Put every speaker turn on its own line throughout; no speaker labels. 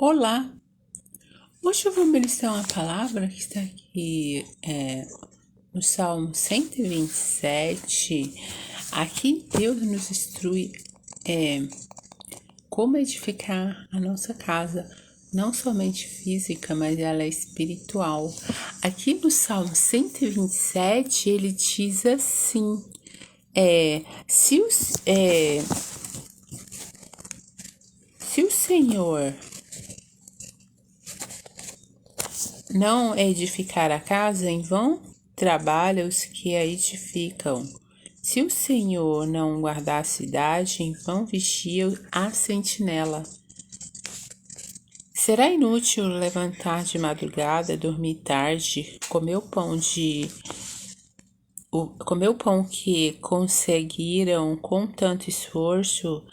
Olá! Hoje eu vou ministrar uma palavra que está aqui no Salmo 127. Aqui Deus nos instrui como edificar a nossa casa, não somente física, mas ela é espiritual. Aqui no Salmo 127 ele diz assim: se o Senhor não edificar a casa, em vão trabalha os que a edificam. Se o Senhor não guardar a cidade, em vão vigia a sentinela. Será inútil levantar de madrugada, dormir tarde, comer o pão que conseguiram com tanto esforço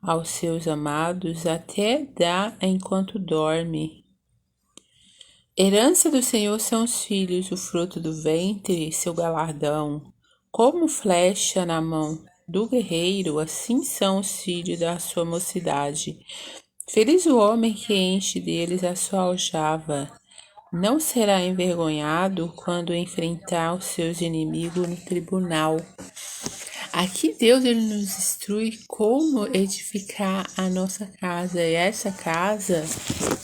aos seus amados, até dar enquanto dorme. Herança do Senhor são os filhos, o fruto do ventre, seu galardão. Como flecha na mão do guerreiro, assim são os filhos da sua mocidade. Feliz o homem que enche deles a sua aljava. Não será envergonhado quando enfrentar os seus inimigos no tribunal. Aqui Deus ele nos instrui como edificar a nossa casa. E essa casa,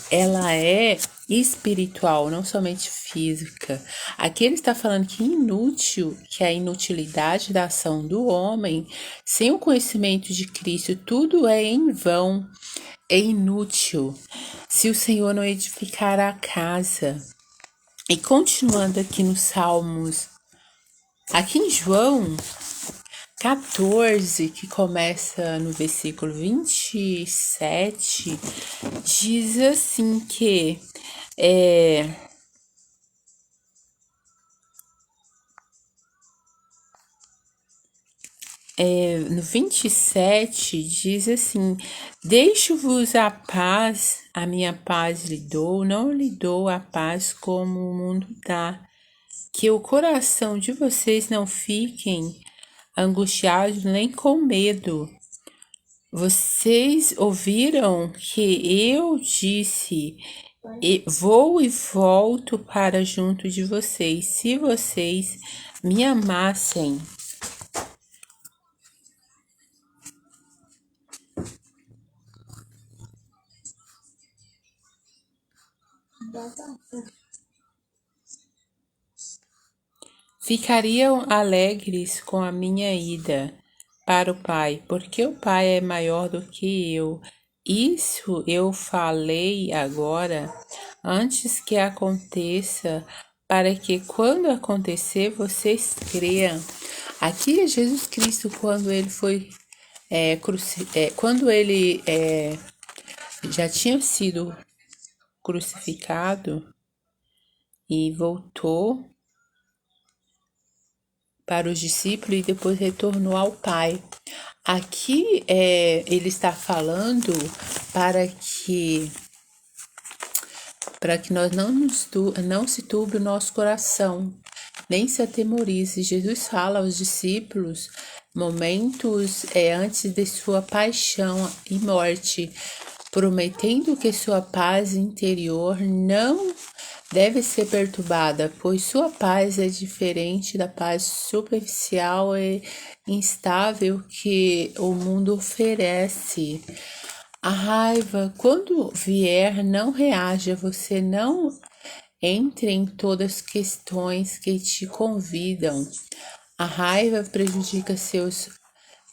ela é espiritual, não somente física. Aqui ele está falando que inútil, que a inutilidade da ação do homem, sem o conhecimento de Cristo, tudo é em vão, é inútil, se o Senhor não edificar a casa. E continuando aqui nos Salmos, aqui em João 14, que começa no versículo 27, diz assim que no 27 diz assim: deixo-vos a paz, a minha paz lhe dou, não lhe dou a paz como o mundo dá. Que o coração de vocês não fiquem angustiados nem com medo. Vocês ouviram que eu disse: vou e volto para junto de vocês. Se vocês me amassem, ficariam alegres com a minha ida para o Pai, porque o Pai é maior do que eu. Isso eu falei agora, antes que aconteça, para que quando acontecer vocês creiam. Aqui é Jesus Cristo quando ele foi quando ele já tinha sido crucificado e voltou para os discípulos e depois retornou ao Pai. Aqui ele está falando para que nós não se turbe o nosso coração, nem se atemorize. Jesus fala aos discípulos momentos antes de sua paixão e morte, prometendo que sua paz interior não deve ser perturbada, pois sua paz é diferente da paz superficial e instável que o mundo oferece. A raiva, quando vier, não reaja, você não entre em todas as questões que te convidam. A raiva prejudica seus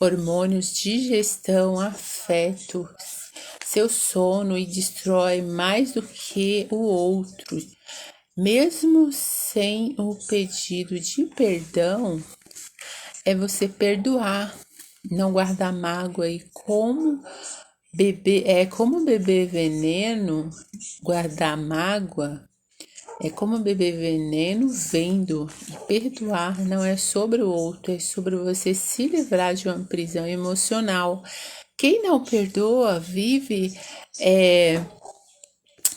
hormônios, digestão, afeto, seu sono e destrói mais do que o outro. Mesmo sem o pedido de perdão, é você perdoar, não guardar mágoa e como beber veneno, guardar mágoa, é como beber veneno vendo, e perdoar não é sobre o outro, é sobre você se livrar de uma prisão emocional. Quem não perdoa vive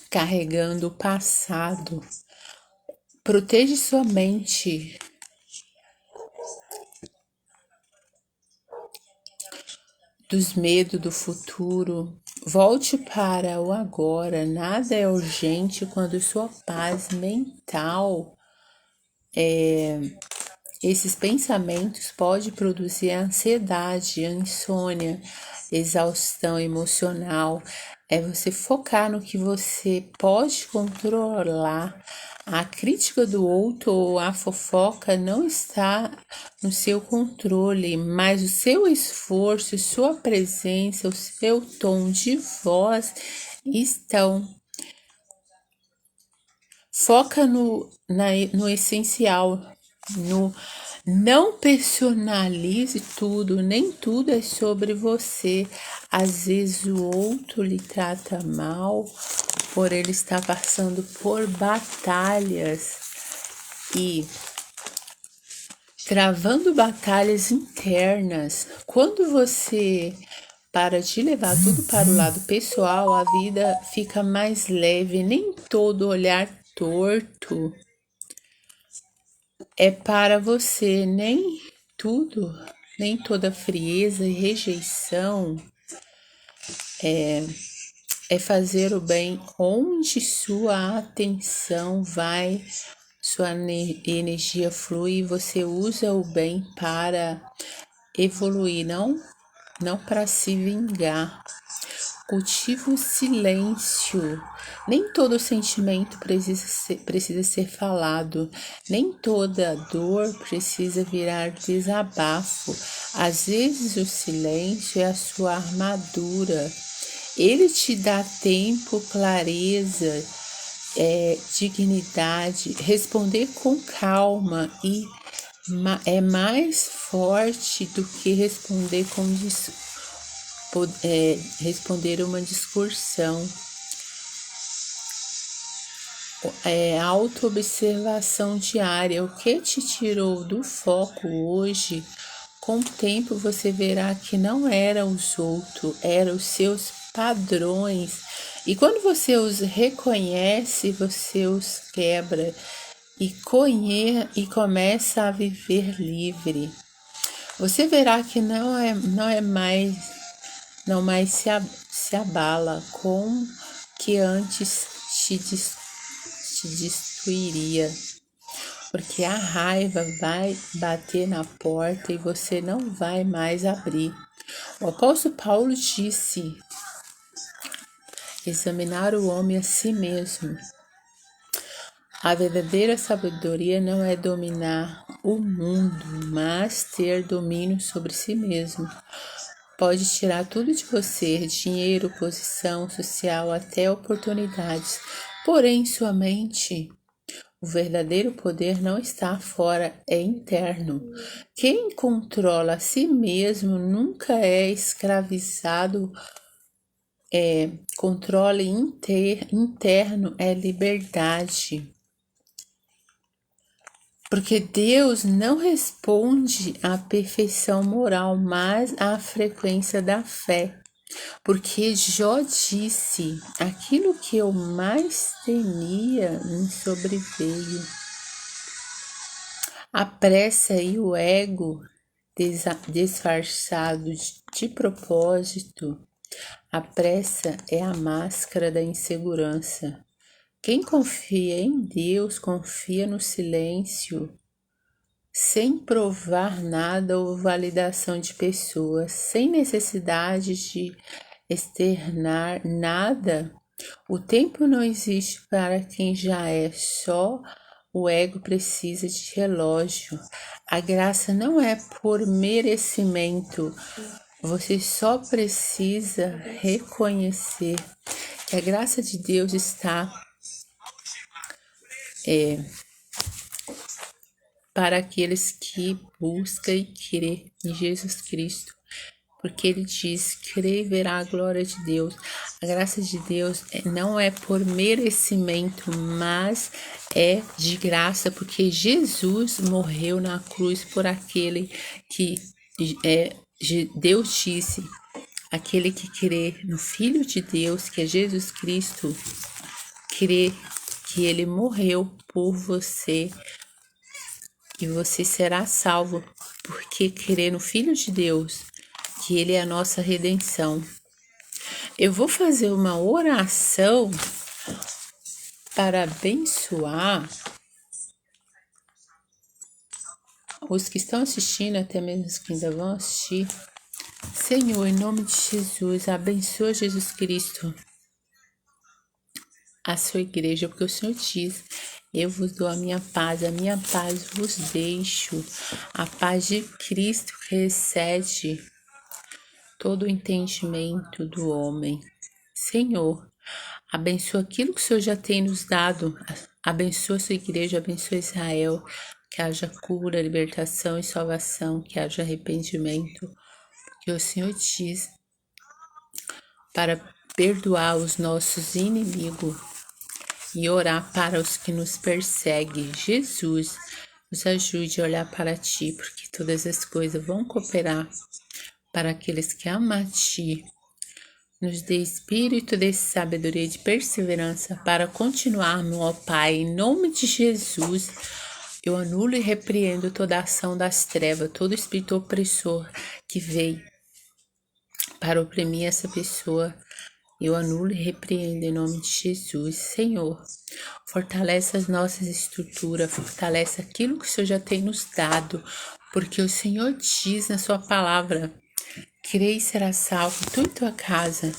carregando o passado. Proteja sua mente dos medos do futuro. Volte para o agora. Nada é urgente quando sua paz mental, esses pensamentos podem produzir ansiedade, insônia, exaustão emocional. É você focar no que você pode controlar. A crítica do outro ou a fofoca não está no seu controle, mas o seu esforço, sua presença, o seu tom de voz estão. Foca no essencial, no não personalize tudo, nem tudo é sobre você. Às vezes o outro lhe trata mal por ele estar passando por batalhas e travando batalhas internas. Quando você para de levar tudo para o lado pessoal, a vida fica mais leve, nem todo olhar torto é para você, nem toda frieza e rejeição é fazer o bem. Onde sua atenção vai, sua energia flui e você usa o bem para evoluir, não para se vingar. Cultive o silêncio. Nem todo sentimento precisa ser falado, nem toda dor precisa virar desabafo. Às vezes o silêncio é a sua armadura. Ele te dá tempo, clareza, dignidade. Responder com calma e é mais forte do que responder com responder uma discussão. Autoobservação diária. O que te tirou do foco hoje? Com o tempo você verá que não eram os outros, eram os seus padrões. E quando você os reconhece, você os quebra e começa a viver livre. Você verá que não mais se abala com que antes te destruiria, porque a raiva vai bater na porta e você não vai mais abrir. O apóstolo Paulo disse: examinar o homem a si mesmo. A verdadeira sabedoria não é dominar o mundo, mas ter domínio sobre si mesmo. Pode tirar tudo de você, dinheiro, posição social, até oportunidades. Porém, sua mente, o verdadeiro poder não está fora, é interno. Quem controla a si mesmo nunca é escravizado. Controle interno é liberdade. Porque Deus não responde à perfeição moral, mas à frequência da fé. Porque Jó disse: aquilo que eu mais temia me sobreveio. A pressa e o ego disfarçados de propósito. A pressa é a máscara da insegurança. Quem confia em Deus confia no silêncio, sem provar nada ou validação de pessoas, sem necessidade de externar nada. O tempo não existe para quem já é, só o ego precisa de relógio. A graça não é por merecimento, você só precisa reconhecer que a graça de Deus está para aqueles que buscam e crê em Jesus Cristo. Porque ele diz, crê e verá a glória de Deus. A graça de Deus não é por merecimento, mas é de graça, porque Jesus morreu na cruz por aquele que Deus disse, aquele que crê no Filho de Deus, que é Jesus Cristo, crê que ele morreu por você e você será salvo, porque crê no Filho de Deus, que ele é a nossa redenção. Eu vou fazer uma oração para abençoar os que estão assistindo, até mesmo os que ainda vão assistir. Senhor, em nome de Jesus, abençoa Jesus Cristo, a sua igreja, porque o Senhor diz: eu vos dou a minha paz vos deixo. A paz de Cristo que excede todo o entendimento do homem. Senhor, abençoa aquilo que o Senhor já tem nos dado. Abençoa a sua igreja, abençoa Israel. Que haja cura, libertação e salvação, que haja arrependimento. Que o Senhor diz para perdoar os nossos inimigos e orar para os que nos perseguem. Jesus, nos ajude a olhar para Ti, porque todas as coisas vão cooperar para aqueles que amam a Ti. Nos dê espírito de sabedoria e de perseverança para continuarmos, ó Pai, em nome de Jesus. Eu anulo e repreendo toda ação das trevas, todo espírito opressor que veio para oprimir essa pessoa. Eu anulo e repreendo em nome de Jesus. Senhor, fortalece as nossas estruturas, fortalece aquilo que o Senhor já tem nos dado, porque o Senhor diz na sua palavra: crei e será salvo tu e tua casa,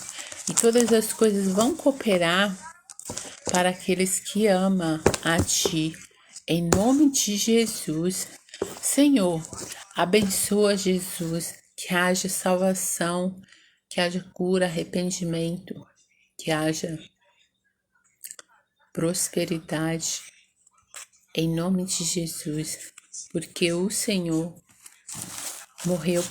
e todas as coisas vão cooperar para aqueles que amam a Ti. Em nome de Jesus, Senhor, abençoa Jesus, que haja salvação, que haja cura, arrependimento, que haja prosperidade, em nome de Jesus, porque o Senhor morreu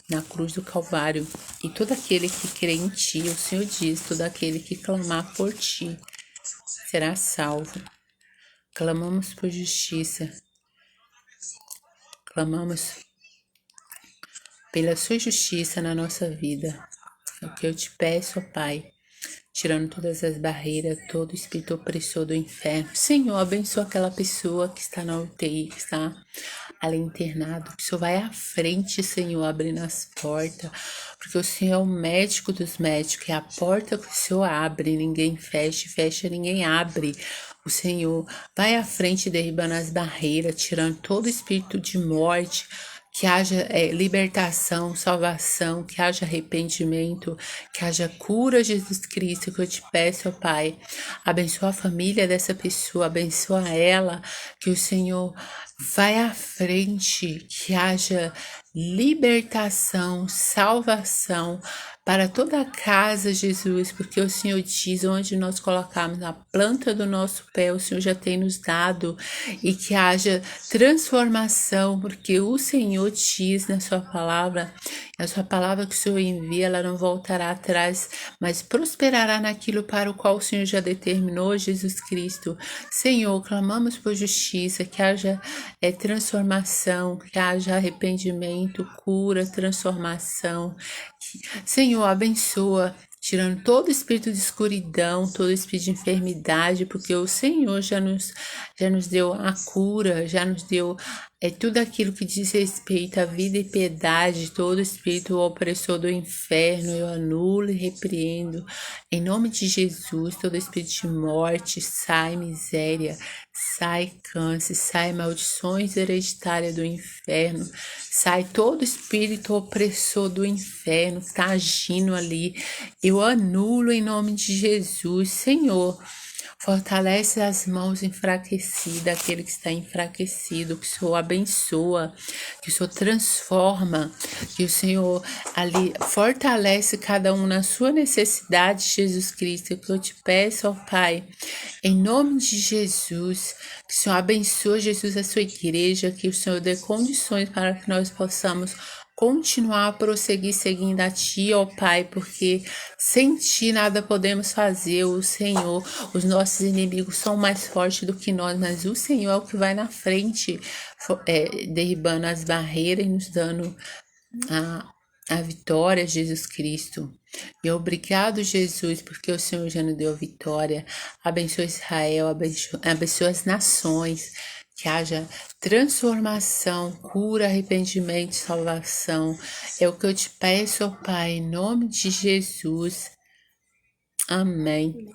na cruz do Calvário, e todo aquele que crê em Ti, o Senhor diz, todo aquele que clamar por Ti será salvo. Clamamos por justiça, clamamos pela Sua justiça na nossa vida. É o que eu te peço, ó Pai, tirando todas as barreiras, todo espírito opressor do inferno. Senhor, abençoa aquela pessoa que está na UTI, que está ali internado. Que o Senhor vai à frente, Senhor, abrindo as portas, porque o Senhor é o médico dos médicos, é a porta que o Senhor abre, ninguém fecha, fecha, ninguém abre. O Senhor vai à frente, derribando as barreiras, tirando todo espírito de morte, que haja libertação, salvação, que haja arrependimento, que haja cura, Jesus Cristo, que eu te peço, ó Pai. Abençoa a família dessa pessoa, abençoa ela, que o Senhor vai à frente, que haja libertação, salvação para toda a casa, Jesus, porque o Senhor diz: onde nós colocarmos a planta do nosso pé, o Senhor já tem nos dado, e que haja transformação, porque o Senhor diz na sua palavra, a sua palavra que o Senhor envia, ela não voltará atrás, mas prosperará naquilo para o qual o Senhor já determinou, Jesus Cristo. Senhor, clamamos por justiça, que haja transformação, que haja arrependimento, cura, transformação. Senhor, abençoa, tirando todo espírito de escuridão, todo espírito de enfermidade, porque o Senhor já nos deu a cura, já nos deu tudo aquilo que diz respeito à vida e piedade, todo espírito opressor do inferno, eu anulo e repreendo. Em nome de Jesus, todo espírito de morte, sai miséria, sai câncer, sai maldições hereditárias do inferno, sai todo espírito opressor do inferno que está agindo ali. Eu anulo em nome de Jesus, Senhor. Fortalece as mãos enfraquecidas, aquele que está enfraquecido, que o Senhor abençoa, que o Senhor transforma, que o Senhor ali fortalece cada um na sua necessidade, Jesus Cristo, que eu te peço, ó Pai, em nome de Jesus, que o Senhor abençoe, Jesus, a sua igreja, que o Senhor dê condições para que nós possamos continuar a prosseguir seguindo a Ti, ó Pai, porque sem Ti nada podemos fazer. O Senhor, os nossos inimigos são mais fortes do que nós, mas o Senhor é o que vai na frente, derribando as barreiras e nos dando a vitória, Jesus Cristo. E obrigado, Jesus, porque o Senhor já nos deu a vitória. Abençoa Israel, abençoa as nações. Que haja transformação, cura, arrependimento, salvação. É o que eu te peço, ó Pai, em nome de Jesus. Amém.